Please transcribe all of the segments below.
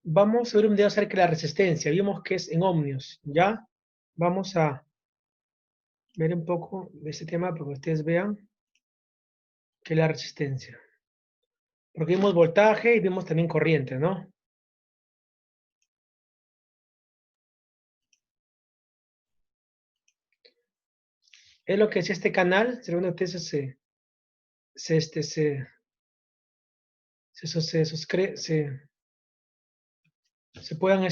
Vamos a ver un video acerca de la resistencia. Vimos que es en ohmios, ¿ya? Vamos a ver un poco de este tema para que ustedes vean qué es la resistencia. Porque vimos voltaje y vimos también corriente, ¿no? Es lo que es este canal, según ustedes se puedan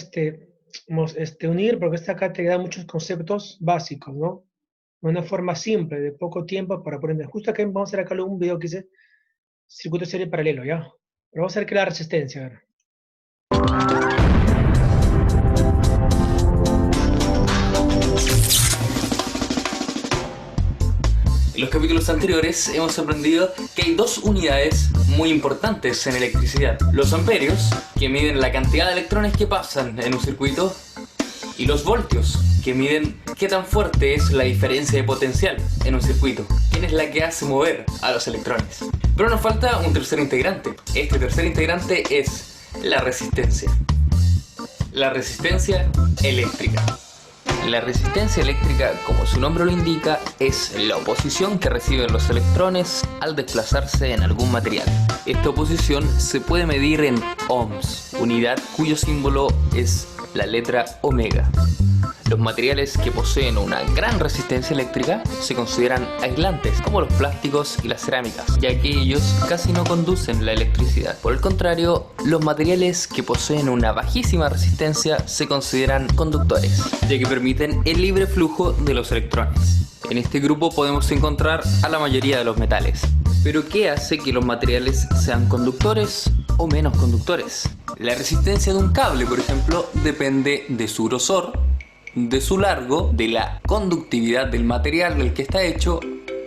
unir, porque acá te da muchos conceptos básicos, ¿no? De una forma simple, de poco tiempo para aprender. Justo aquí vamos a hacer acá un video que dice circuito serie paralelo, ¿ya? Pero vamos a ver qué es la resistencia, a ver. En los capítulos anteriores hemos aprendido que hay dos unidades muy importantes en electricidad. Los amperios, que miden la cantidad de electrones que pasan en un circuito, y los voltios, que miden qué tan fuerte es la diferencia de potencial en un circuito, quién es la que hace mover a los electrones. Pero nos falta un tercer integrante. Este tercer integrante es la resistencia. La resistencia eléctrica. La resistencia eléctrica, como su nombre lo indica, es la oposición que reciben los electrones al desplazarse en algún material. Esta oposición se puede medir en ohms, unidad cuyo símbolo es la letra omega. Los materiales que poseen una gran resistencia eléctrica se consideran aislantes, como los plásticos y las cerámicas, ya que ellos casi no conducen la electricidad. Por el contrario, los materiales que poseen una bajísima resistencia se consideran conductores, ya que permiten el libre flujo de los electrones. En este grupo podemos encontrar a la mayoría de los metales. Pero ¿qué hace que los materiales sean conductores o menos conductores? La resistencia de un cable, por ejemplo, depende de su grosor, de su largo, de la conductividad del material del que está hecho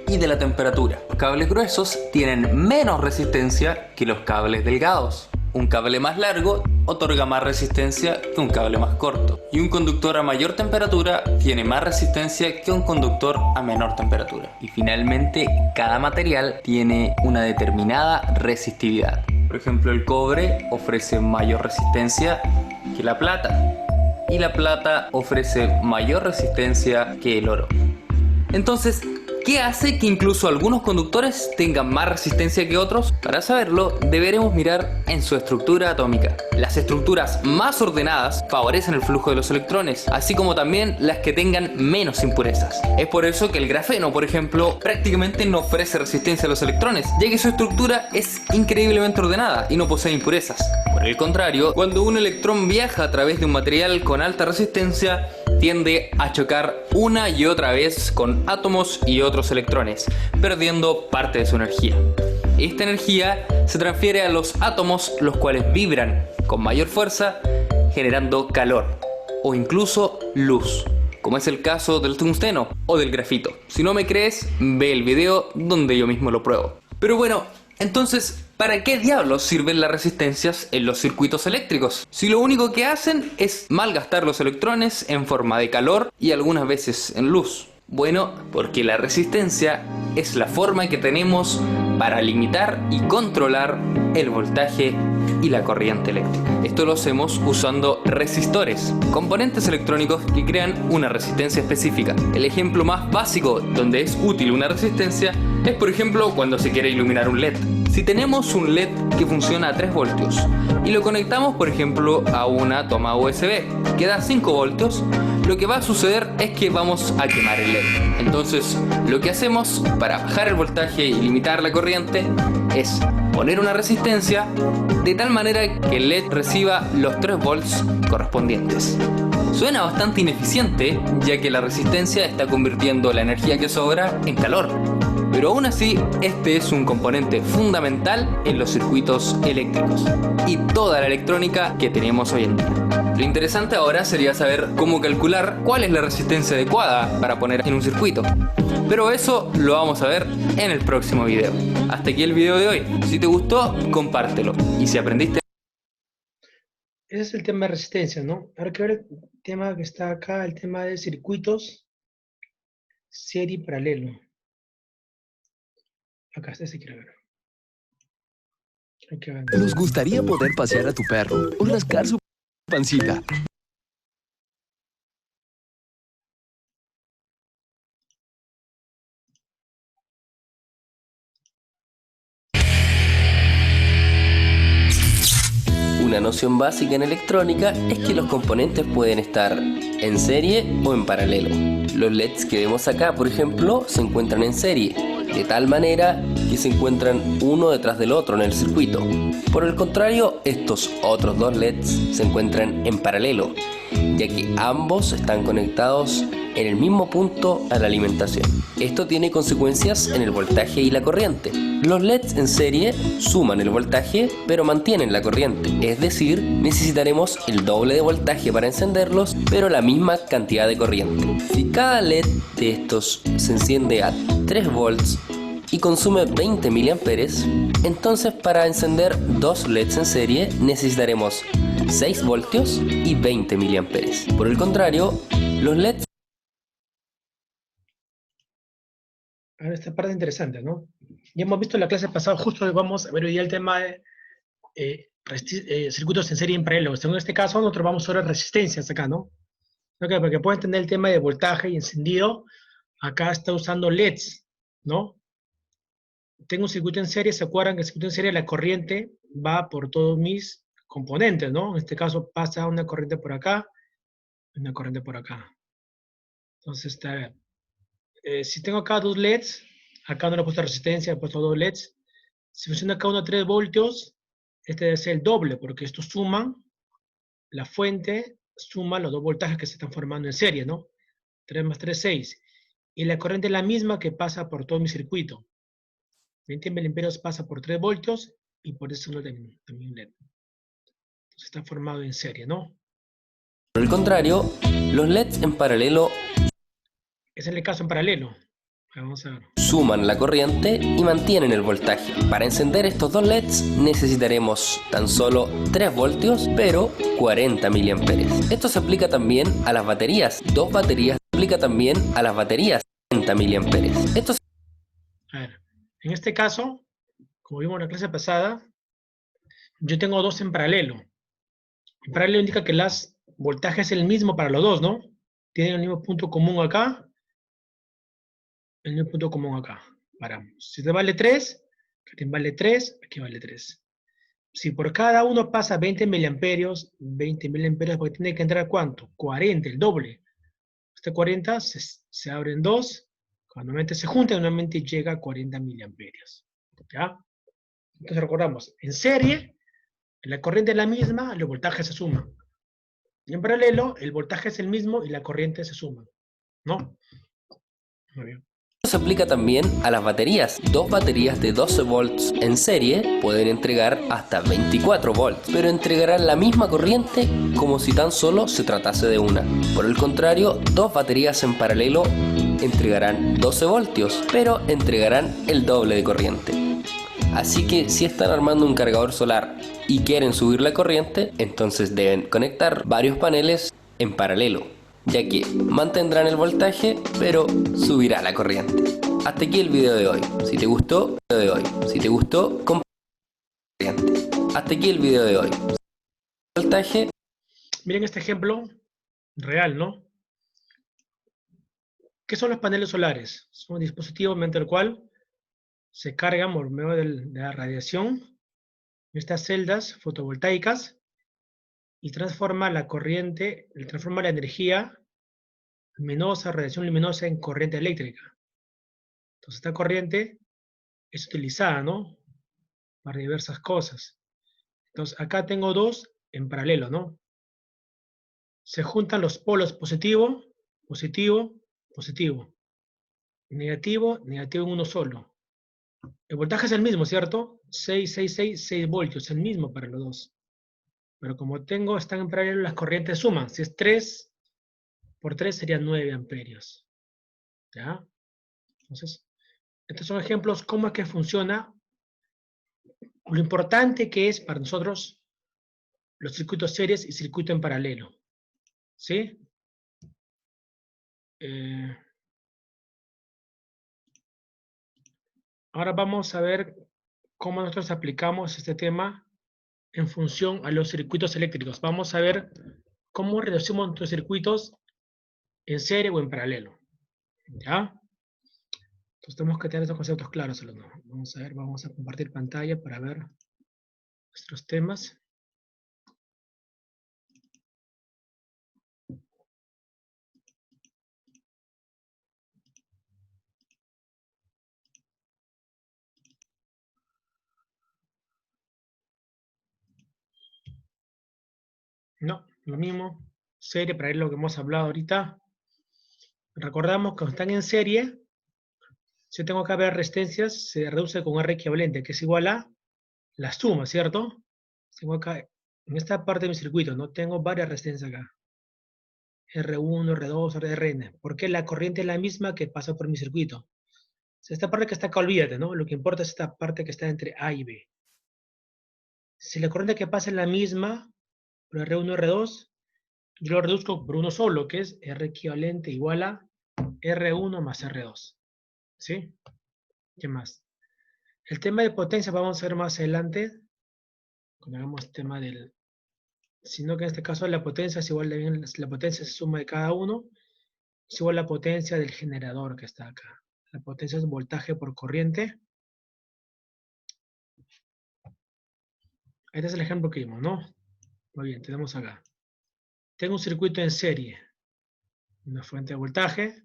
y de la temperatura. Los cables gruesos tienen menos resistencia que los cables delgados. Un cable más largo otorga más resistencia que un cable más corto. Y un conductor a mayor temperatura tiene más resistencia que un conductor a menor temperatura. Y finalmente, cada material tiene una determinada resistividad. Por ejemplo, el cobre ofrece mayor resistencia que la plata. Y la plata ofrece mayor resistencia que el oro. Entonces, ¿qué hace que incluso algunos conductores tengan más resistencia que otros? Para saberlo, deberemos mirar en su estructura atómica. Las estructuras más ordenadas favorecen el flujo de los electrones, así como también las que tengan menos impurezas. Es por eso que el grafeno, por ejemplo, prácticamente no ofrece resistencia a los electrones, ya que su estructura es increíblemente ordenada y no posee impurezas. Por el contrario, cuando un electrón viaja a través de un material con alta resistencia, tiende a chocar una y otra vez con átomos y otros electrones, perdiendo parte de su energía. Esta energía se transfiere a los átomos, los cuales vibran con mayor fuerza, generando calor o incluso luz, como es el caso del tungsteno o del grafito. Si no me crees, ve el video donde yo mismo lo pruebo. Pero bueno, entonces, ¿para qué diablos sirven las resistencias en los circuitos eléctricos? Si lo único que hacen es malgastar los electrones en forma de calor y algunas veces en luz. Bueno, porque la resistencia es la forma que tenemos para limitar y controlar el voltaje y la corriente eléctrica. Esto lo hacemos usando resistores, componentes electrónicos que crean una resistencia específica. El ejemplo más básico donde es útil una resistencia es, por ejemplo, cuando se quiere iluminar un LED. Si tenemos un LED que funciona a 3 voltios y lo conectamos, por ejemplo, a una toma USB que da 5 voltios, lo que va a suceder es que vamos a quemar el LED. Entonces, lo que hacemos para bajar el voltaje y limitar la corriente es poner una resistencia de tal manera que el LED reciba los 3 volts correspondientes. Suena bastante ineficiente, ya que la resistencia está convirtiendo la energía que sobra en calor. Pero aún así, este es un componente fundamental en los circuitos eléctricos y toda la electrónica que tenemos hoy en día. Lo interesante ahora sería saber cómo calcular cuál es la resistencia adecuada para poner en un circuito. Pero eso lo vamos a ver en el próximo video. Hasta aquí el video de hoy. Si te gustó, compártelo. Y si aprendiste... Ese es el tema de resistencia, ¿no? Ahora que ver el tema que está acá, el tema de circuitos serie paralelo. Acá este se quiere ver. Nos gustaría poder pasear a tu perro o rascar su pancita. Una noción básica en electrónica es que los componentes pueden estar en serie o en paralelo. Los LEDs que vemos acá, por ejemplo, se encuentran en serie, de tal manera que se encuentran uno detrás del otro en el circuito. Por el contrario, estos otros dos LEDs se encuentran en paralelo, ya que ambos están conectados en el mismo punto a la alimentación. Esto tiene consecuencias en el voltaje y la corriente. Los LEDs en serie suman el voltaje, pero mantienen la corriente. Es decir, necesitaremos el doble de voltaje para encenderlos, pero la misma cantidad de corriente. Si cada LED de estos se enciende a 3 volts y consume 20 mA, entonces para encender dos LEDs en serie necesitaremos 6 voltios y 20 mA. Por el contrario, los LEDs... Ahora esta parte es interesante, ¿no? Ya hemos visto en la clase pasada, justo vamos a ver hoy día el tema de circuitos en serie y en paralelo. En este caso, nosotros vamos sobre resistencias acá, ¿no? Okay, para que puedan entender el tema de voltaje y encendido, acá está usando LEDs, ¿no? Tengo un circuito en serie, ¿se acuerdan que el circuito en serie la corriente va por todos mis componentes, ¿no? En este caso pasa una corriente por acá, una corriente por acá. Entonces, a ver, si tengo acá dos LEDs, acá no le he puesto resistencia, he puesto dos LEDs. Si funciona cada uno a 3 voltios, este debe ser el doble, porque estos suman, la fuente suma los dos voltajes que se están formando en serie, ¿no? 3 más 3, 6. Y la corriente es la misma que pasa por todo mi circuito. 20 miliamperios pasa por 3 voltios y por eso no también LED. Entonces está formado en serie, ¿no? Por el contrario, los LEDs en paralelo Ese es el caso en paralelo. Vamos a ver. suman la corriente y mantienen el voltaje. Para encender estos dos LEDs necesitaremos tan solo 3 voltios, pero 40 mA. Esto se aplica también a las baterías. Dos baterías se aplica también a las baterías 30 mA. A ver, en este caso, como vimos en la clase pasada, yo tengo dos en paralelo. En paralelo indica que las voltajes es el mismo para los dos, ¿no? Tienen el mismo punto común acá, el mismo punto común acá. Paramos. Si te vale 3, aquí vale 3, aquí vale 3. Si por cada uno pasa 20 miliamperios, porque tiene que entrar ¿cuánto? 40, el doble. Este 40 se abren dos, cuando nuevamente se juntan, nuevamente llega a 40 miliamperios. ¿Ya? Entonces recordamos, en serie, la corriente es la misma, los voltajes se suman. Y en paralelo, el voltaje es el mismo y la corriente se suma. ¿No? Muy bien. Esto se aplica también a las baterías. Dos baterías de 12 volts en serie pueden entregar hasta 24 volts, pero entregarán la misma corriente como si tan solo se tratase de una. Por el contrario, dos baterías en paralelo entregarán 12 voltios, pero entregarán el doble de corriente. Así que si están armando un cargador solar y quieren subir la corriente, entonces deben conectar varios paneles en paralelo, ya que mantendrán el voltaje, pero subirá la corriente. Hasta aquí el video de hoy. Si te gustó, comparte. Hasta aquí el video de hoy. Voltaje. Miren este ejemplo real, ¿no? ¿Qué son los paneles solares? Son un dispositivo mediante el cual se cargan por medio de la radiación estas celdas fotovoltaicas y transforma la corriente, transforma la energía luminosa, radiación luminosa en corriente eléctrica. Entonces esta corriente es utilizada, ¿no? Para diversas cosas. Entonces acá tengo dos en paralelo, ¿no? Se juntan los polos positivo, positivo, positivo. Negativo, negativo en uno solo. El voltaje es el mismo, ¿cierto? 6 voltios, el mismo para los dos. Pero como están en paralelo, las corrientes suman. Si es 3 por 3 serían 9 amperios. ¿Ya? Entonces, estos son ejemplos cómo es que funciona, lo importante que es para nosotros los circuitos series y circuito en paralelo. ¿Sí? Ahora vamos a ver cómo nosotros aplicamos este tema en función a los circuitos eléctricos. Vamos a ver cómo reducimos nuestros circuitos en serie o en paralelo. ¿Ya? Entonces tenemos que tener estos conceptos claros, alumnos. Vamos a ver, vamos a compartir pantalla para ver nuestros temas. No, lo mismo. Serie, para ver lo que hemos hablado ahorita. Recordamos que cuando están en serie, si yo tengo que ver resistencias, se reduce con R equivalente, que es igual a la suma, ¿cierto? Tengo acá, en esta parte de mi circuito, ¿no? Tengo varias resistencias acá. R1, R2, Rn. Porque la corriente es la misma que pasa por mi circuito. O sea, esta parte que está acá, olvídate, ¿no? Lo que importa es esta parte que está entre A y B. Si la corriente que pasa es la misma, por R1, R2, yo lo reduzco por uno solo, que es R equivalente igual a R1 más R2. ¿Sí? ¿Qué más? El tema de potencia vamos a ver más adelante, cuando hagamos el tema del... Sino que en este caso la potencia es igual, la potencia se suma de cada uno, es igual a la potencia del generador que está acá. La potencia es voltaje por corriente. Este es el ejemplo que vimos, ¿no? Muy bien, tenemos acá. Tengo un circuito en serie, una fuente de voltaje.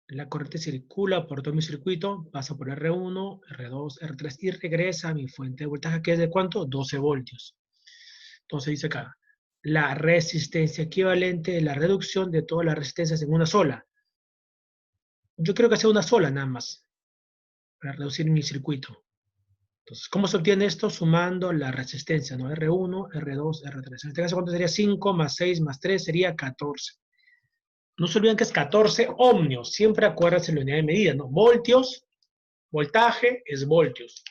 La corriente circula por todo mi circuito, pasa por R1, R2, R3 y regresa a mi fuente de voltaje, que es de ¿cuánto? 12 voltios. Entonces dice acá, la resistencia equivalente es la reducción de todas las resistencias en una sola. Yo creo que sea una sola nada más, para reducir mi circuito. Entonces, ¿cómo se obtiene esto? Sumando la resistencia, ¿no? R1, R2, R3. En este caso, ¿cuánto sería? 5 más 6 más 3 sería 14. No se olviden que es 14 ohmios. Siempre acuérdense la unidad de medida, ¿no? Voltios, voltaje es voltios.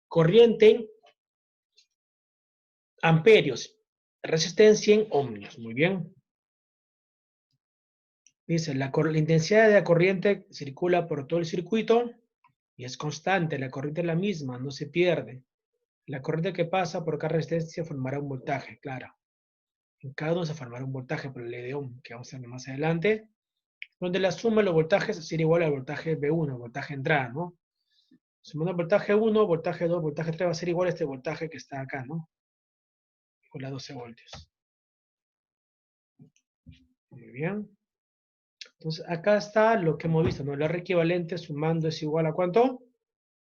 Corriente, amperios. Resistencia en ohmios. Muy bien. Dice, la intensidad de la corriente circula por todo el circuito y es constante. La corriente es la misma, no se pierde. La corriente que pasa por cada resistencia formará un voltaje, claro. En cada uno se formará un voltaje por la ley de Ohm, que vamos a ver más adelante, donde la suma de los voltajes sería igual al voltaje B1, voltaje entrada, ¿no? Sumando el voltaje 1, voltaje 2, voltaje 3 va a ser igual a este voltaje que está acá, ¿no? Igual a 12 voltios. Muy bien. Entonces, acá está lo que hemos visto, ¿no? El R equivalente sumando es igual a ¿cuánto?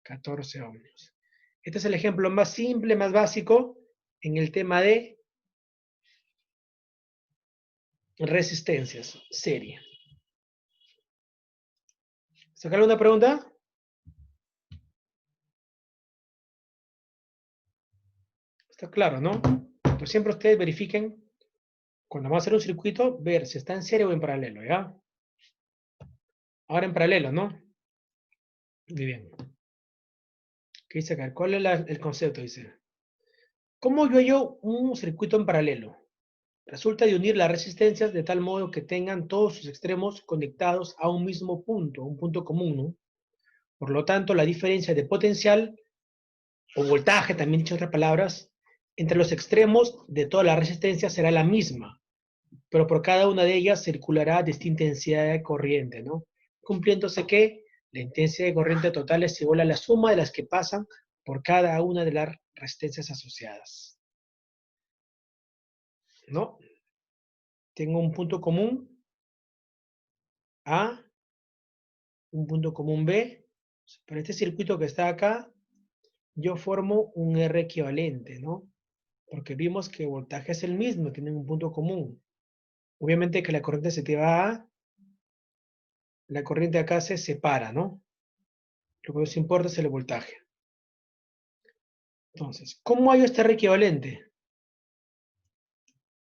14 ohmios. Este es el ejemplo más simple, más básico, en el tema de resistencias, serie. ¿Sacar una pregunta? Está claro, ¿no? Entonces siempre ustedes verifiquen, cuando vamos a hacer un circuito, ver si está en serie o en paralelo, ¿ya? Ahora en paralelo, ¿no? Muy bien. ¿Qué dice acá? ¿Cuál es el concepto? Dice, ¿cómo yo hallo un circuito en paralelo? Resulta de unir las resistencias de tal modo que tengan todos sus extremos conectados a un mismo punto, un punto común, ¿no? Por lo tanto, la diferencia de potencial o voltaje, también dicho en otras palabras, entre los extremos de todas las resistencias será la misma, pero por cada una de ellas circulará distinta intensidad de corriente, ¿no? Cumpliéndose que la intensidad de corriente total es igual a la suma de las que pasan por cada una de las resistencias asociadas, ¿no? Tengo un punto común A, un punto común B. Para este circuito que está acá, yo formo un R equivalente, ¿no? Porque vimos que el voltaje es el mismo, tienen un punto común. Obviamente que la corriente se te va a, la corriente acá se separa, ¿no? Lo que nos importa es el voltaje. Entonces, ¿cómo hay este R equivalente?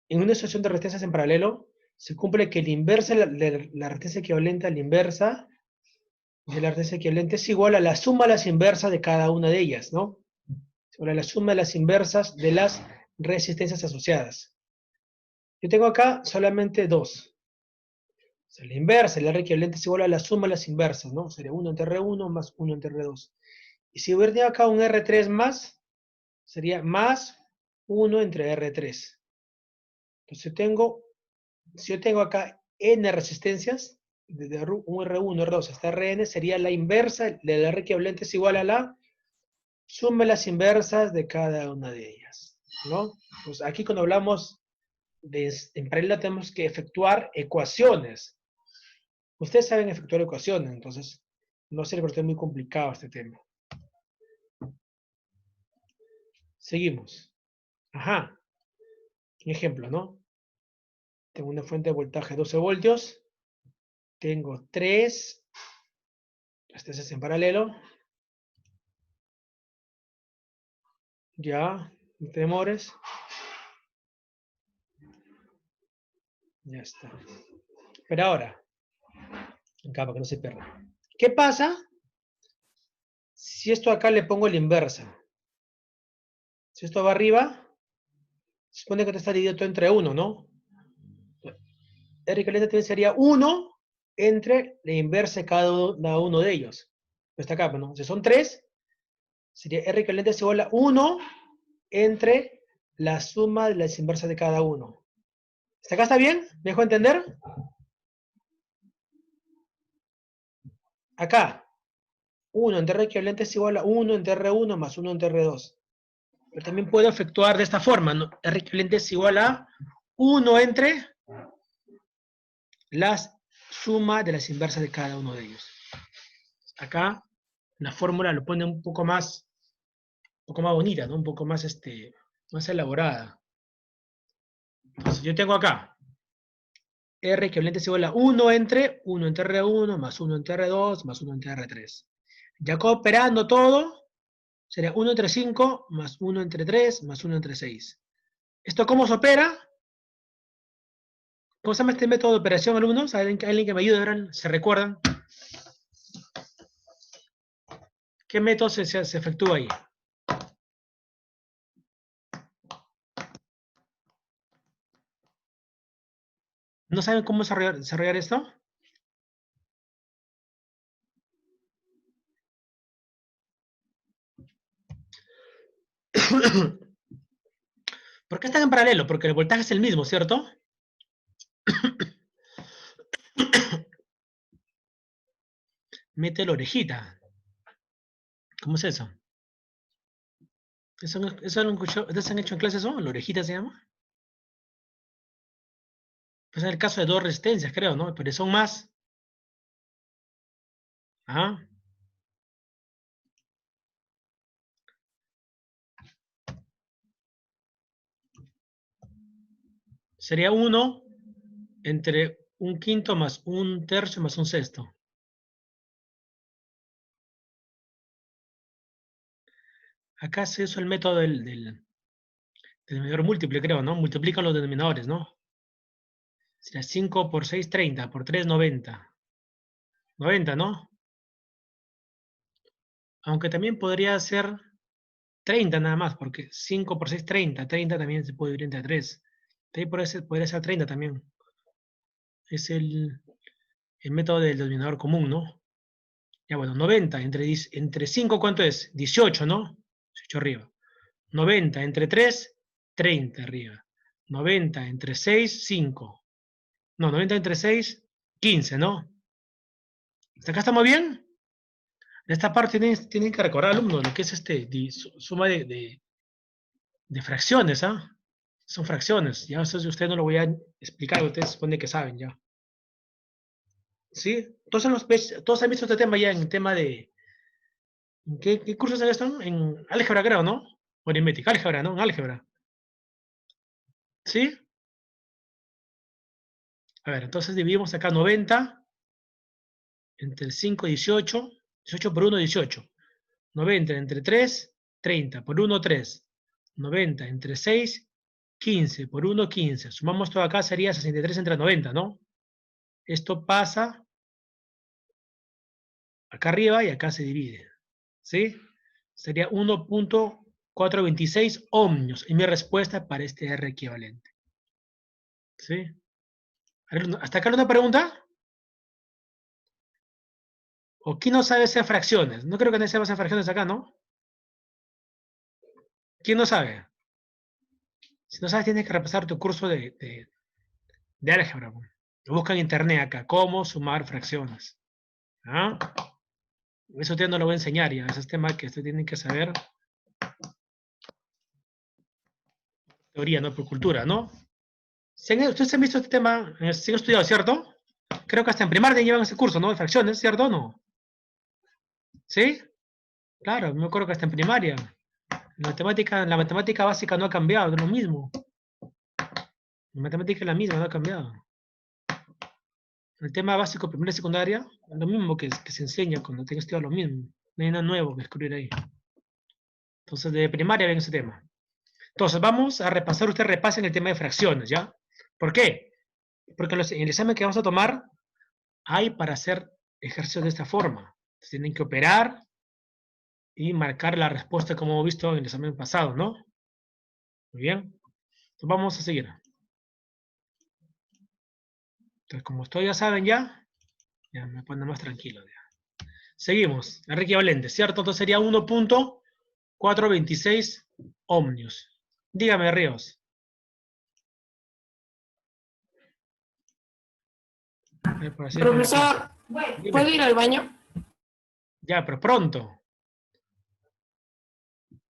En una situación de resistencias en paralelo, se cumple que el inversa de la resistencia equivalente a la inversa de la resistencia equivalente es igual a la suma de las inversas de cada una de ellas, ¿no? Sobre la suma de las inversas de las resistencias asociadas. Yo tengo acá solamente dos. O sea, la inversa, el R equivalente es igual a la suma de las inversas, ¿no? Sería 1 entre R1 más 1 entre R2. Y si hubiera tenido acá un R3 más, sería más 1 entre R3. Entonces si yo tengo acá N resistencias, desde un R1, R2 hasta Rn, sería la inversa del R equivalente es igual a la suma de las inversas de cada una de ellas, ¿no? Pues aquí cuando hablamos en paralelo tenemos que efectuar ecuaciones. Ustedes saben efectuar ecuaciones, entonces no se les parece muy complicado este tema. Seguimos. Ajá. Un ejemplo, ¿no? Tengo una fuente de voltaje de 12 voltios. Tengo 3 resistencias en paralelo. Ya, no te demores. Ya está. Pero ahora, acá para que no se pierda. ¿Qué pasa si esto acá le pongo la inversa? Si esto va arriba, se supone que te está dividido todo entre 1, ¿no? R equivalente también sería 1 entre la inversa de cada uno de ellos. Está acá, ¿no? Si son 3, sería R equivalente es igual a 1 entre la suma de las inversas de cada uno. ¿Hasta acá está bien? ¿Me dejo entender? Acá, 1 entre R equivalente es igual a 1 entre R1 más 1 entre R2. Pero también puedo efectuar de esta forma, ¿no? R equivalente es igual a 1 entre la suma de las inversas de cada uno de ellos. Acá la fórmula lo pone un poco más bonita, ¿no? Un poco más, más elaborada. Entonces yo tengo acá R equivalente es igual a 1 entre R1 más 1 entre R2 más 1 entre R3. Ya cooperando todo, sería 1 entre 5 más 1 entre 3 más 1 entre 6. ¿Esto cómo se opera? ¿Cómo se llama este método de operación, alumnos? ¿Alguien que me ayude? ¿Verdad? ¿Se recuerdan? ¿Qué método se efectúa ahí? ¿No saben cómo desarrollar esto? ¿Por qué están en paralelo? Porque el voltaje es el mismo, ¿cierto? Mete la orejita. ¿Cómo es eso? ¿Eso lo han hecho en clase eso? ¿La orejita se llama? Pues en el caso de dos resistencias, creo, ¿no? Pero son más. ¿Ah? Sería 1 entre un quinto más un tercio más un sexto. Acá se usa el método del denominador múltiple, creo, ¿no? Multiplican los denominadores, ¿no? Sería 5 por 6, 30, por 3, 90. 90, ¿no? Aunque también podría ser 30 nada más, porque 5 por 6, 30. 30 también se puede dividir entre 3. Ahí podría ser 30 también. Es el método del denominador común, ¿no? Ya bueno, 90 entre 5, ¿cuánto es? 18, ¿no? 18 arriba. 90 entre 3, 30 arriba. 90 entre 6, 5. No, 90 entre 6, 15, ¿no? ¿Hasta acá estamos bien? En esta parte tienen que recordar, alumnos, lo que es suma de fracciones, ¿ah? Son fracciones. Ya eso ustedes no lo voy a explicar, ustedes supone que saben ya. ¿Sí? Todos han visto este tema ya en tema de... ¿Qué cursos en esto? En álgebra, creo, ¿no? O aritmética, álgebra, ¿no? En álgebra. ¿Sí? A ver, entonces dividimos acá 90 entre 5, 18. 18 por 1, 18. 90 entre 3, 30. Por 1, 3. 90 entre 6, 15. Por 1, 15. Sumamos todo acá, sería 63 entre 90, ¿no? Esto pasa acá arriba y acá se divide. ¿Sí? Sería 1.426 ohmios. Y mi respuesta para este R equivalente. ¿Sí? ¿Hasta acá una pregunta? ¿O quién no sabe hacer fracciones? No creo que nadie sepa hacer fracciones acá, ¿no? ¿Quién no sabe? Si no sabes, tienes que repasar tu curso de álgebra. Busca en internet acá, cómo sumar fracciones. ¿Ah? Eso usted no lo voy a enseñar ya, ese es tema que usted tiene que saber. Teoría, ¿no? Por cultura, ¿no? ¿Ustedes han visto este tema? ¿Se han estudiado, cierto? Creo que hasta en primaria llevan ese curso, ¿no? De fracciones, ¿cierto o no? ¿Sí? Claro, me acuerdo que hasta en primaria. La matemática básica no ha cambiado, es lo mismo. La matemática es la misma, no ha cambiado. El tema básico, primaria y secundaria, es lo mismo que se enseña cuando tienes que estudiar lo mismo. No hay nada nuevo que descubrir ahí. Entonces, de primaria ven ese tema. Entonces, vamos a repasar, ustedes repasen el tema de fracciones, ¿ya? ¿Por qué? Porque en el examen que vamos a tomar hay para hacer ejercicios de esta forma. Entonces, tienen que operar y marcar la respuesta como hemos visto en el examen pasado, ¿no? Muy bien. Entonces, vamos a seguir. Entonces, como esto ya saben ya me pone más tranquilo. Ya. Seguimos. El equivalente, ¿cierto? Entonces sería 1.426 ohmios. Dígame, Ríos. Profesor, ¿puedo ir al baño? Ya, pero pronto.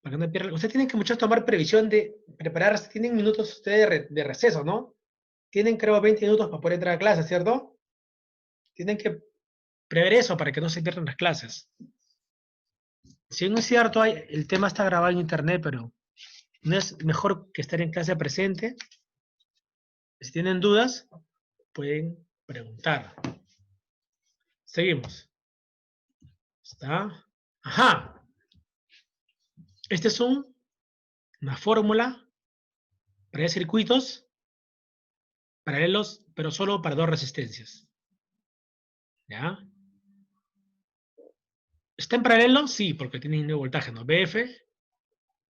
Para que no pierda. Ustedes tienen que muchachos tomar previsión de prepararse. Tienen minutos ustedes de receso, ¿no? Tienen, creo, 20 minutos para poder entrar a clase, ¿cierto? Tienen que prever eso para que no se pierdan las clases. Si no es cierto, el tema está grabado en internet, pero no es mejor que estar en clase presente. Si tienen dudas, pueden preguntar. Seguimos. ¿Está? Ajá. Este es una fórmula para circuitos paralelos, pero solo para dos resistencias. ¿Ya? ¿Está en paralelo? Sí, porque tienen el mismo voltaje, ¿no? BF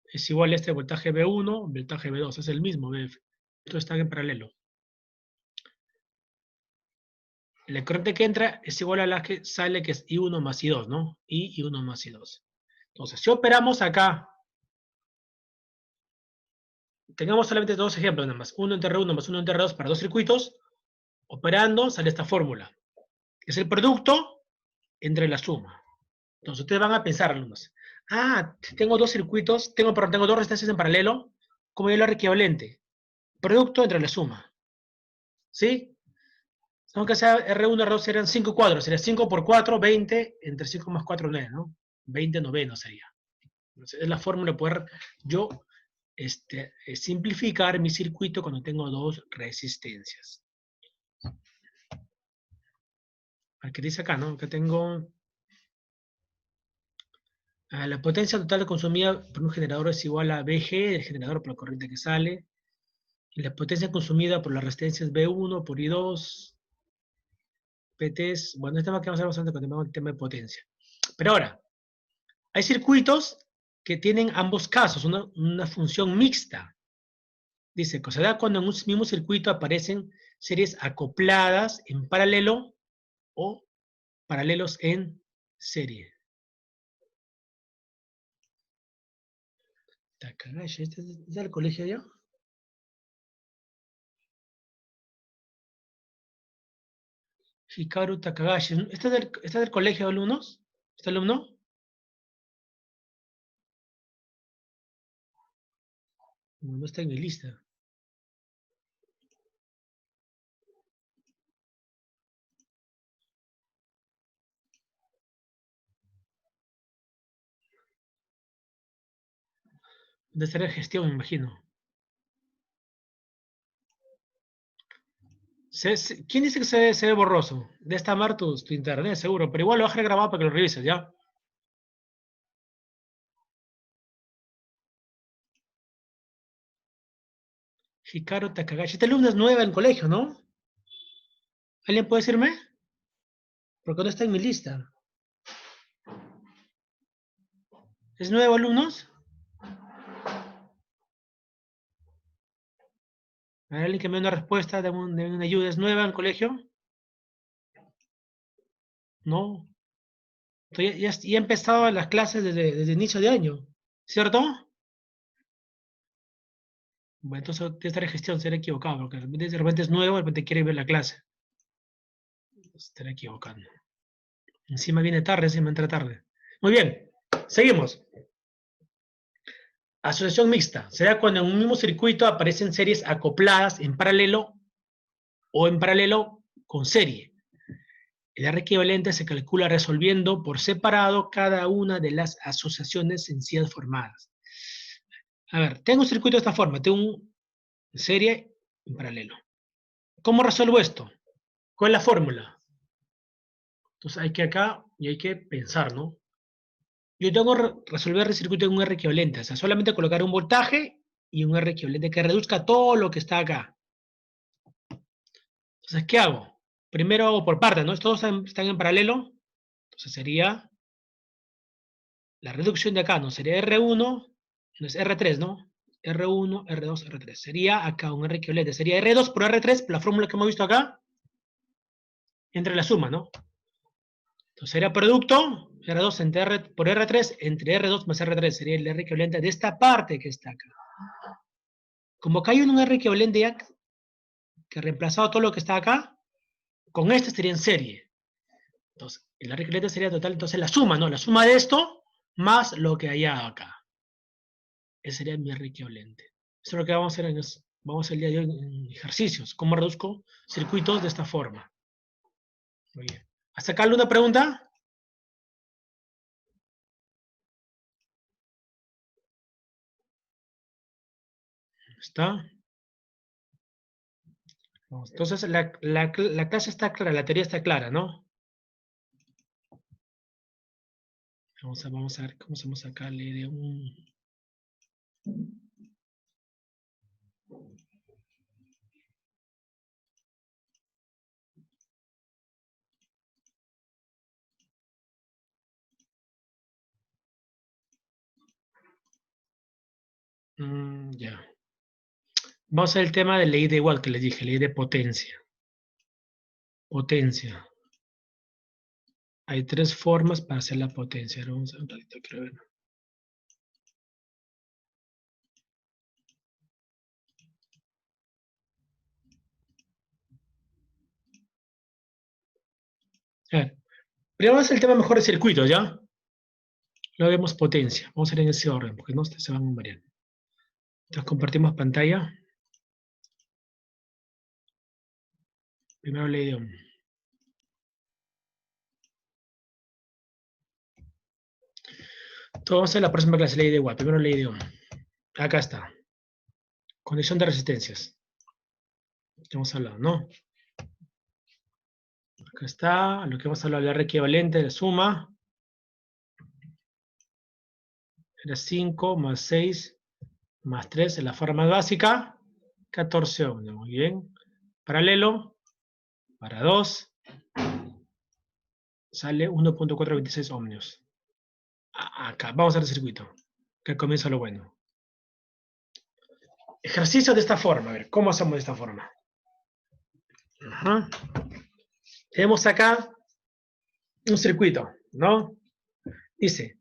es igual a este voltaje B1, voltaje B2, es el mismo BF. Estos están en paralelo. La corriente que entra es igual a la que sale, que es I1 más I2, ¿no? I1 más I2. Entonces, si operamos acá, tengamos solamente dos ejemplos nada más. 1 entre R1 más 1 entre R2 para dos circuitos. Operando sale esta fórmula. Es el producto entre la suma. Entonces, ustedes van a pensar, alumnos. Ah, tengo dos circuitos, tengo dos resistencias en paralelo. ¿Cómo yo lo equivalente? Producto entre la suma. ¿Sí? Aunque sea R1, R2 serían 5 cuadros, sería 5 por 4, 20, entre 5 más 4, 9, ¿no? 20 novenos sería. Entonces, es la fórmula de poder yo simplificar mi circuito cuando tengo dos resistencias. ¿Qué dice acá, no? Que tengo la potencia total consumida por un generador es igual a BG, el generador por la corriente que sale, y la potencia consumida por la resistencia es B1 por I2, PT es, bueno, este tema que vamos a ver bastante cuando vemos el tema de potencia. Pero ahora, hay circuitos que tienen ambos casos, una función mixta. Dice, que se da cuando en un mismo circuito aparecen series acopladas en paralelo o paralelos en serie. Takagashi, ¿este es del colegio ya? Hikaru Takagashi. ¿Este es del colegio de alumnos? ¿Este alumno? No, no está en mi lista. De estar en gestión, me imagino. ¿Quién dice que se ve borroso? De esta mar tu internet, seguro. Pero igual lo voy a dejar grabado para que lo revises, ¿ya? Hikaru Takagashi. Este alumno es nueva en colegio, ¿no? ¿Alguien puede decirme? Porque no está en mi lista. ¿Es nuevo, alumnos? ¿Hay alguien que me dé una respuesta, de una ayuda? ¿Es nueva en colegio? No. Ya he empezado las clases desde inicio de año, ¿cierto? Bueno, entonces tiene que estar en gestión, será equivocado, porque de repente es nuevo, de repente quiere ver la clase. Estaré equivocando. Encima viene tarde, encima entra tarde. Muy bien, seguimos. Asociación mixta. Será cuando en un mismo circuito aparecen series acopladas en paralelo o en paralelo con serie. El R equivalente se calcula resolviendo por separado cada una de las asociaciones sencillas formadas. A ver, tengo un circuito de esta forma, tengo un serie en paralelo. ¿Cómo resuelvo esto? ¿Cuál es la fórmula? Entonces hay que acá, y hay que pensar, ¿no? Yo tengo que resolver el circuito en un R equivalente, o sea, solamente colocar un voltaje y un R equivalente que reduzca todo lo que está acá. Entonces, ¿qué hago? Primero hago por partes, ¿no? Todos están en paralelo, entonces sería la reducción de acá, ¿no? Sería R1, no es R3, ¿no? R1, R2, R3. Sería acá un R equivalente, sería R2 por R3, por la fórmula que hemos visto acá, entre la suma, ¿no? Entonces sería producto R2 entre R, por R3 entre R2 más R3, sería el R equivalente de esta parte que está acá. Como acá hay un R equivalente ya que ha reemplazado todo lo que está acá, con este sería en serie. Entonces, el R equivalente sería total, entonces la suma, ¿no? La suma de esto más lo que hay acá. Ese sería mi R equivalente. Eso es lo que vamos a hacer vamos el día de hoy en ejercicios. ¿Cómo reduzco circuitos de esta forma? Muy bien. ¿Hasta acá alguna pregunta? ¿Está? Entonces, la clase está clara, la teoría está clara, ¿no? Vamos a ver cómo hacemos acá. Le de un... ya. Vamos a ver el tema de ley de igual que les dije, ley de potencia. Potencia. Hay tres formas para hacer la potencia. Ahora vamos a ver un ratito, quiero ver. A ver, primero vamos a ver el tema mejor de circuitos, ¿ya? Luego vemos potencia. Vamos a ir en ese orden, porque no se van a variar. Entonces compartimos pantalla. Primero ley de Ohm. Entonces vamos a hacer la próxima clase, ley de Watt. Primero ley de Ohm. Acá está. Condición de resistencias. Hemos hablado, ¿no? Acá está, lo que hemos hablado, el R equivalente de suma. Era 5 más 6 más 3 en la forma más básica. 14 ohms, muy bien. Paralelo, para 2, sale 1.426 ohmios. Acá, vamos a ver el circuito, que comienza lo bueno. Ejercicio de esta forma, a ver, ¿cómo hacemos de esta forma? Ajá. Tenemos acá un circuito, ¿no? Dice,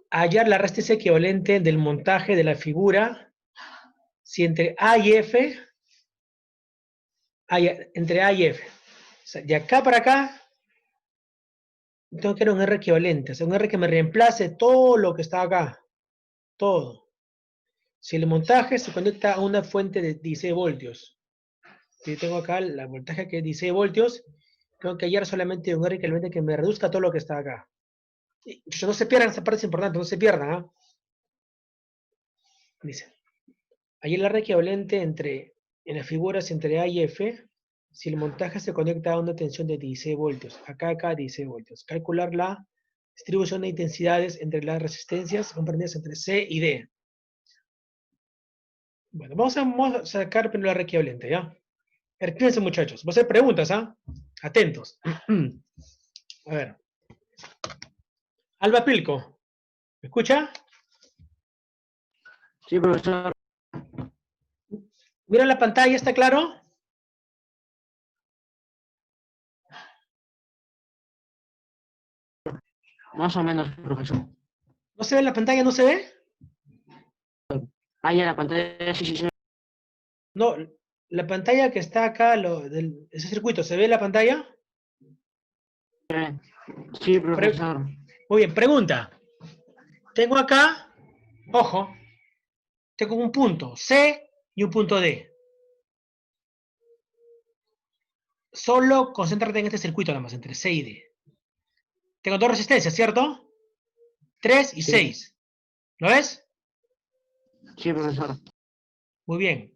hallar la resistencia equivalente del montaje de la figura si entre A y F, entre A y F. O sea, de acá para acá, tengo que ir a un R equivalente, o sea, un R que me reemplace todo lo que está acá. Todo. Si el montaje se conecta a una fuente de 16 voltios, yo tengo acá la voltaje que es 16 voltios, tengo que hallar solamente un R equivalente que me reduzca todo lo que está acá. Y no se pierdan, esa parte es importante, no se pierdan, ¿ah? Dice, hallar el R equivalente en las figuras entre A y F, si el montaje se conecta a una tensión de 16 voltios, acá 16 voltios. Calcular la distribución de intensidades entre las resistencias comprendidas entre C y D. Bueno, vamos a sacar primero la R equivalente, ¿ya? Fíjense, muchachos, voy a hacer preguntas, ¿ah? Atentos. A ver. Alba Pilco, ¿me escucha? Sí, profesor. Mira la pantalla, ¿está claro? Más o menos, profesor. ¿No se ve la pantalla? ¿No se ve? Ah, ya la pantalla, sí, sí, sí. No, la pantalla que está acá, ese circuito, ¿se ve en la pantalla? Sí, Pre- profesor. Muy bien, pregunta. Tengo acá, ojo, tengo un punto C y un punto D. Solo concéntrate en este circuito nada más, entre C y D. Tengo dos resistencias, ¿cierto? 3 y Sí, 6. ¿Lo ves? sí, profesor. Muy bien.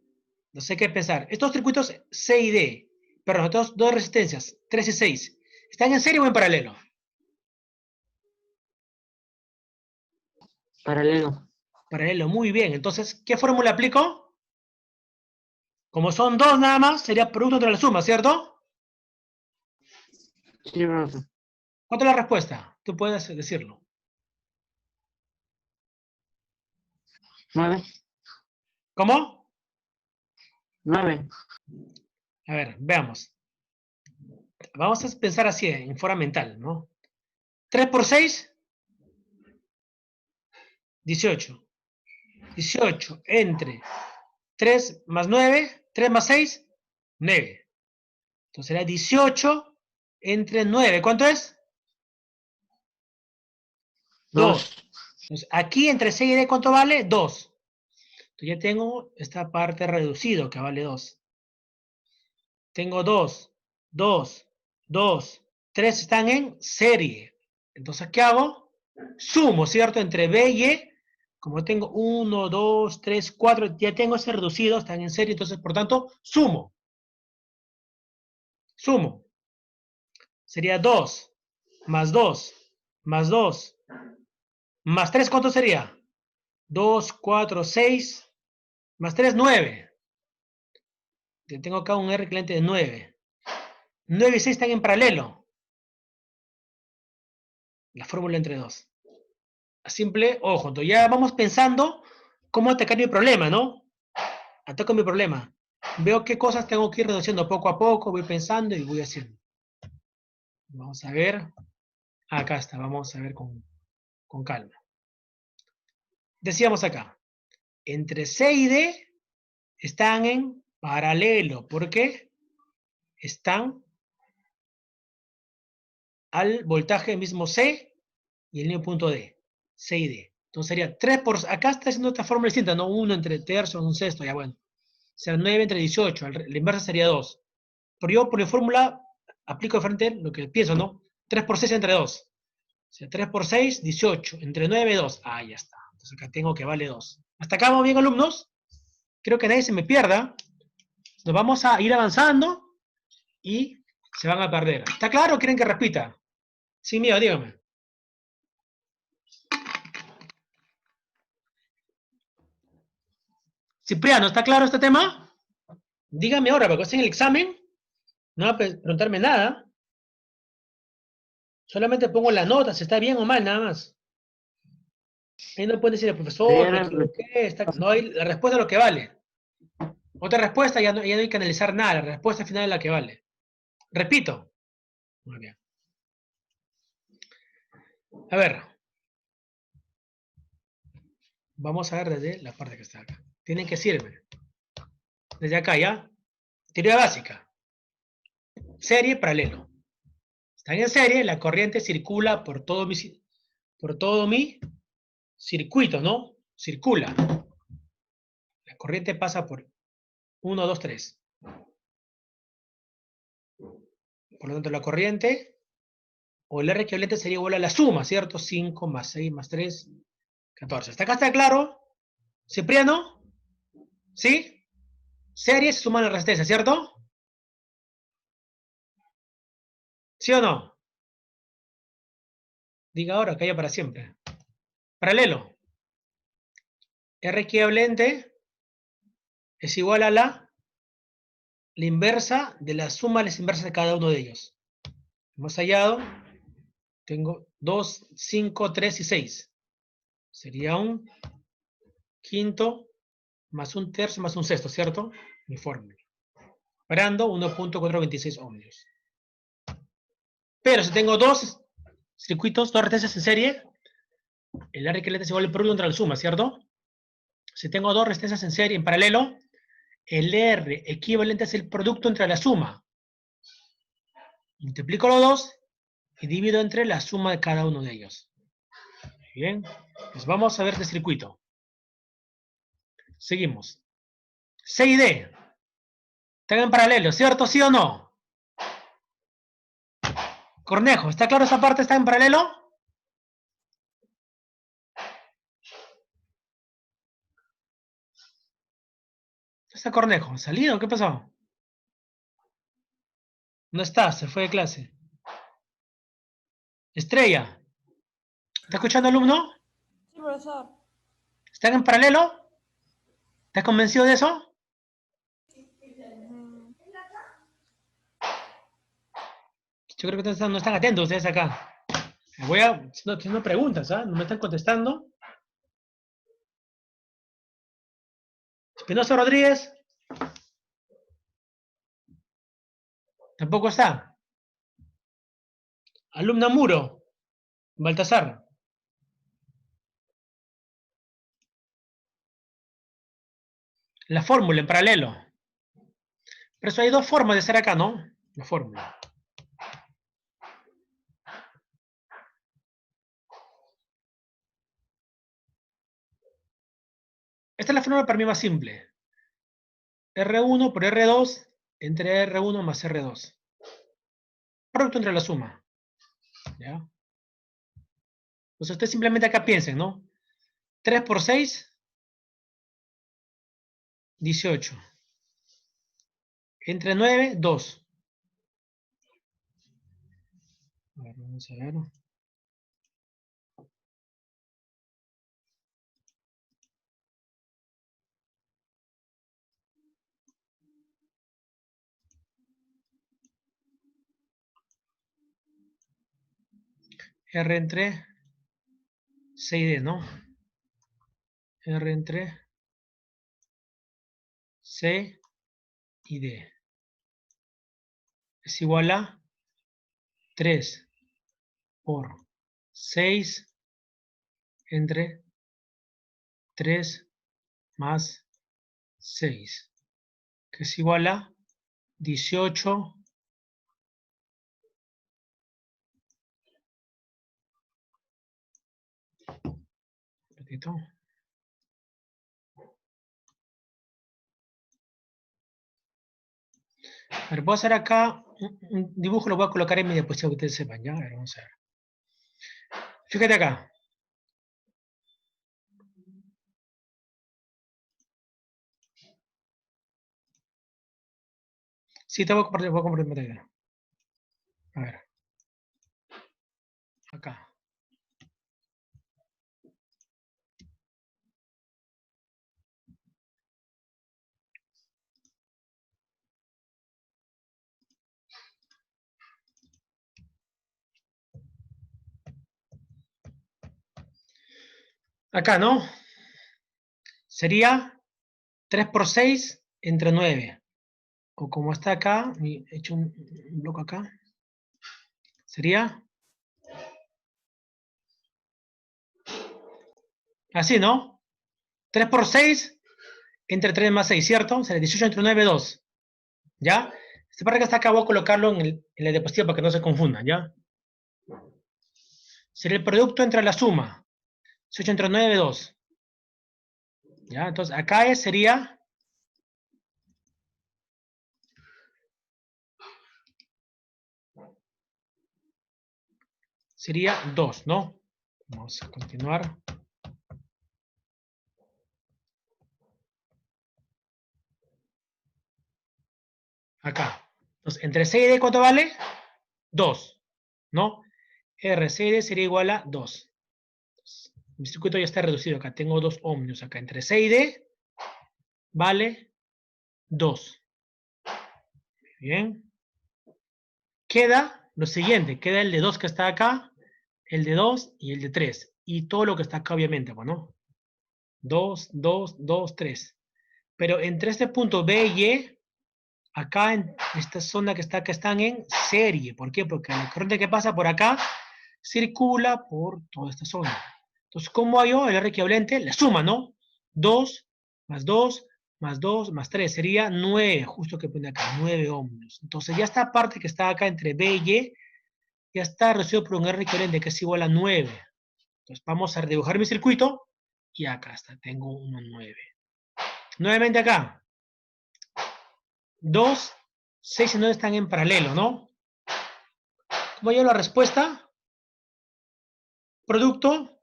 No sé qué pensar. Estos circuitos C y D, perdón, estos dos resistencias, 3 y 6, ¿están en serie o en paralelo? Paralelo. Paralelo, muy bien. Entonces, ¿qué fórmula aplico? Como son dos nada más, sería producto entre la suma, ¿cierto? Sí, profesor. ¿Cuánto es la respuesta? Tú puedes decirlo. 9. ¿Cómo? 9. A ver, veamos. Vamos a pensar así, en forma mental, ¿no? 3 por 6, 18. 18 entre 3 más 9, 3 más 6, 9. Entonces será 18 entre 9. ¿Cuánto es? 2. 2. Entonces, aquí entre C y D, ¿cuánto vale? 2. Entonces ya tengo esta parte reducido que vale 2. Tengo 2, 2, 2, 3 están en serie. Entonces, ¿qué hago? Sumo, ¿cierto? Entre B y E. Como tengo 1, 2, 3, 4, ya tengo ese reducido, están en serie, entonces, por tanto, sumo. Sumo. Sería 2, más 2, más 2, más 3, ¿cuánto sería? 2, 4, 6, más 3, 9. Tengo acá un R equivalente de 9. 9 y 6 están en paralelo. La fórmula entre 2. Simple, ojo, entonces ya vamos pensando cómo atacar mi problema, ¿no? Ataco mi problema. Veo qué cosas tengo que ir reduciendo poco a poco, voy pensando y voy haciendo. Vamos a ver. Acá está, vamos a ver con calma. Decíamos acá, entre C y D están en paralelo. ¿Por qué? Están al voltaje mismo C y el mismo punto D. C y D. Entonces sería 3 por... Acá está haciendo esta fórmula distinta, ¿no? 1 entre tercios, un sexto, ya bueno. O sea, 9 entre 18. La inversa sería 2. Pero yo por la fórmula aplico de frente lo que pienso, ¿no? 3 por 6 entre 2. O sea, 3 por 6, 18. Entre 9, 2. Ah, ya está. Entonces acá tengo que vale 2. ¿Hasta acá vamos bien, alumnos? Creo que nadie se me pierda. Nos vamos a ir avanzando y se van a perder. ¿Está claro o quieren que repita? Sin miedo, dígame. Cipriano, ¿está claro este tema? Dígame ahora, porque estoy en el examen. No va a preguntarme nada. Solamente pongo la nota, si está bien o mal, nada más. Ahí no puede decir el profesor, me equivoqué. No, hay la respuesta es lo que vale. Otra respuesta ya no hay que analizar nada. La respuesta final es la que vale. Repito. Muy bien. A ver. Vamos a ver desde la parte que está acá. Tienen que irme. Desde acá, ¿ya? Teoría básica. Serie, paralelo. Están en serie, la corriente circula por todo mi circuito, ¿no? Circula. La corriente pasa por 1, 2, 3. Por lo tanto, la corriente o el R equivalente sería igual a la suma, ¿cierto? 5 más 6 más 3, 14. ¿Hasta acá está claro? ¿Cipriano? ¿Sí? Series se suman a la resistencia, ¿cierto? ¿Sí o no? Diga ahora, calla para siempre. Paralelo. R equivalente es igual a la inversa de la suma de las inversas de cada uno de ellos. Hemos hallado, tengo 2, 5, 3 y 6. Sería un quinto más un tercio más un sexto, ¿cierto? Mi fórmula. Operando 1.426 ohmios. Pero si tengo dos circuitos, dos resistencias en serie, el R equivalente es igual al producto entre la suma, ¿cierto? Si tengo dos resistencias en serie, en paralelo, El R equivalente es el producto entre la suma. Multiplico los dos y divido entre la suma de cada uno de ellos. Bien, pues vamos a ver este circuito. Seguimos. C y D. Están en paralelo, ¿cierto? ¿Sí o no? Cornejo, ¿está claro esa parte está en paralelo? ¿Está Cornejo? ¿Salido? ¿Qué pasó? No está, se fue de clase. Estrella. ¿Está escuchando, alumno? Sí, profesor. ¿Están en paralelo? ¿Estás convencido de eso? Yo creo que no están atentos ustedes acá. Voy a haciendo preguntas, ¿ah? No me están contestando. Espinosa Rodríguez. Tampoco está. Alumna Muro. Baltasar. La fórmula en paralelo. Pero eso hay dos formas de hacer acá, ¿no? La fórmula. Esta es la fórmula para mí más simple. R1 por R2 entre R1 más R2. Producto entre la suma. ¿Ya? Entonces ustedes simplemente acá piensen, ¿no? 3 por 6, 18. Entre 9, 2. A ver, vamos a ver. R entre C y D, ¿no? R entre C y D. Es igual a 3 por 6 entre 3 más 6. Que es igual a 18 repito. A ver, voy a hacer acá un dibujo, lo voy a colocar en mi diapositiva que ustedes sepan, ¿ya? A ver, vamos a ver. Fíjate acá. Sí, te voy a compartir pantalla. A ver. Acá. Acá, ¿no? Sería 3 por 6 entre 9. O como está acá, he hecho un bloque acá. Sería así, ¿no? 3 por 6 entre 3 más 6, ¿cierto? Sería 18 entre 9, 2. ¿Ya? Este parte que está acá voy a colocarlo en la diapositiva para que no se confundan, ¿ya? Sería el producto entre la suma. 18 entre 9, 2. ¿Ya? Entonces, acá sería... Sería 2, ¿no? Vamos a continuar. Acá. Entonces, entre C y D, ¿cuánto vale? 2, ¿no? R, C y D sería igual a 2. Entonces, mi circuito ya está reducido acá. Tengo 2 ohmios acá. Entre C y D vale 2. Bien. Queda lo siguiente. Queda el de 2 que está acá, el de 2 y el de 3. Y todo lo que está acá, obviamente, bueno. 2, 2, 2, 3. Pero entre este punto B y E, acá en esta zona que está acá están en serie. ¿Por qué? Porque la corriente que pasa por acá circula por toda esta zona. Entonces, ¿cómo hallo el R equivalente? La suma, ¿no? 2 más 2 más 2, más 3. Sería 9, justo que pone acá, 9 ohmios. Entonces ya esta parte que está acá entre B y Y, ya está reducido por un R equivalente que es igual a 9. Entonces vamos a dibujar mi circuito y acá está, tengo uno 9. Nuevamente acá. 2, 6 y 9 están en paralelo, ¿no? ¿Cómo llevo la respuesta? Producto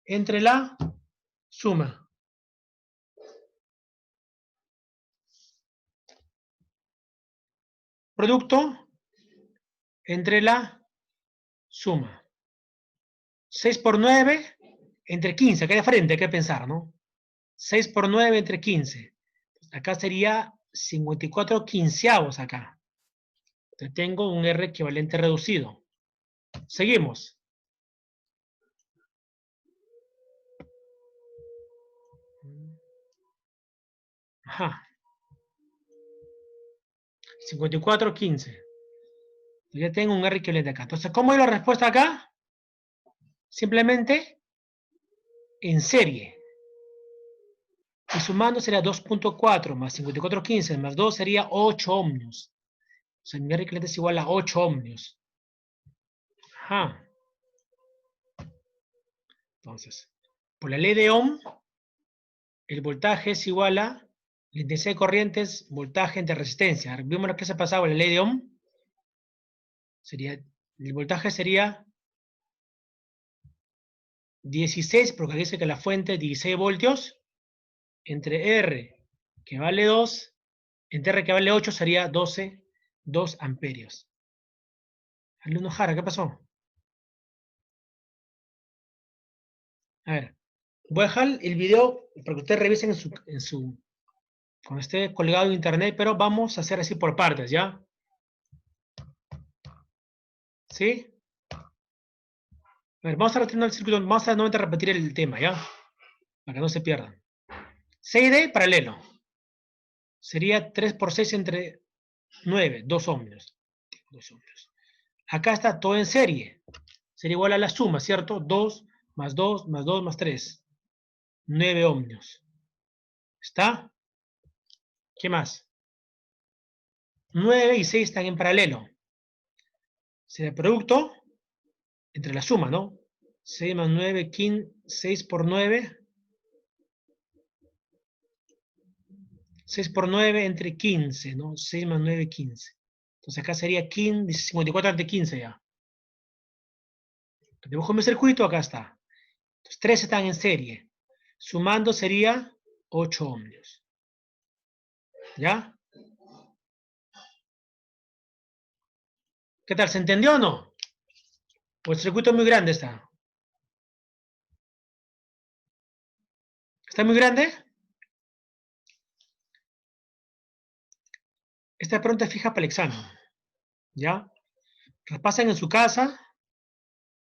entre la suma. Producto entre la suma. 6 por 9 entre 15. Acá de frente hay que pensar, ¿no? 6 por 9 entre 15. Acá sería 54 quinceavos acá. Entonces tengo un R equivalente reducido. Seguimos. Ajá. 54, 15. Ya tengo un R equivalente acá. Entonces, ¿cómo es la respuesta acá? Simplemente en serie. Y sumando sería 2.4 más 54, 15 más 2 sería 8 ohmios. O sea, mi R equivalente es igual a 8 ohmios. Ajá. Entonces, por la ley de Ohm, el voltaje es igual a la intensidad de corriente es voltaje entre resistencia. Vimos lo que se pasaba en la ley de Ohm. El voltaje sería 16, porque dice que la fuente es 16 voltios, entre R, que vale 2, entre R, que vale 8, sería 12, 2 amperios. Alumno Jara, ¿qué pasó? A ver, voy a dejar el video para que ustedes revisen cuando esté colgado en internet, pero vamos a hacer así por partes, ¿ya? ¿Sí? A ver, vamos a retener el circuito, vamos a nuevamente repetir el tema, ¿ya? Para que no se pierdan. C y D, paralelo. Sería 3 por 6 entre 9, 2 ohmios. 2 ohmios. Acá está todo en serie. Sería igual a la suma, ¿cierto? 2 más 2 más 2 más 3. 9 ohmios. ¿Está? ¿Qué más? 9 y 6 están en paralelo. Sería el producto entre la suma, ¿no? 6 más 9, 15, 6 por 9. 6 por 9 entre 15, ¿no? 6 más 9, 15. Entonces acá sería 15, 54 entre 15 ya. Dibujo mi circuito, acá está. Entonces 3 están en serie. Sumando sería 8 ohmios. ¿Ya? ¿Qué tal? ¿Se entendió o no? Pues el circuito es muy grande está. ¿Está muy grande? Esta pregunta es fija para el examen. ¿Ya? Repasen en su casa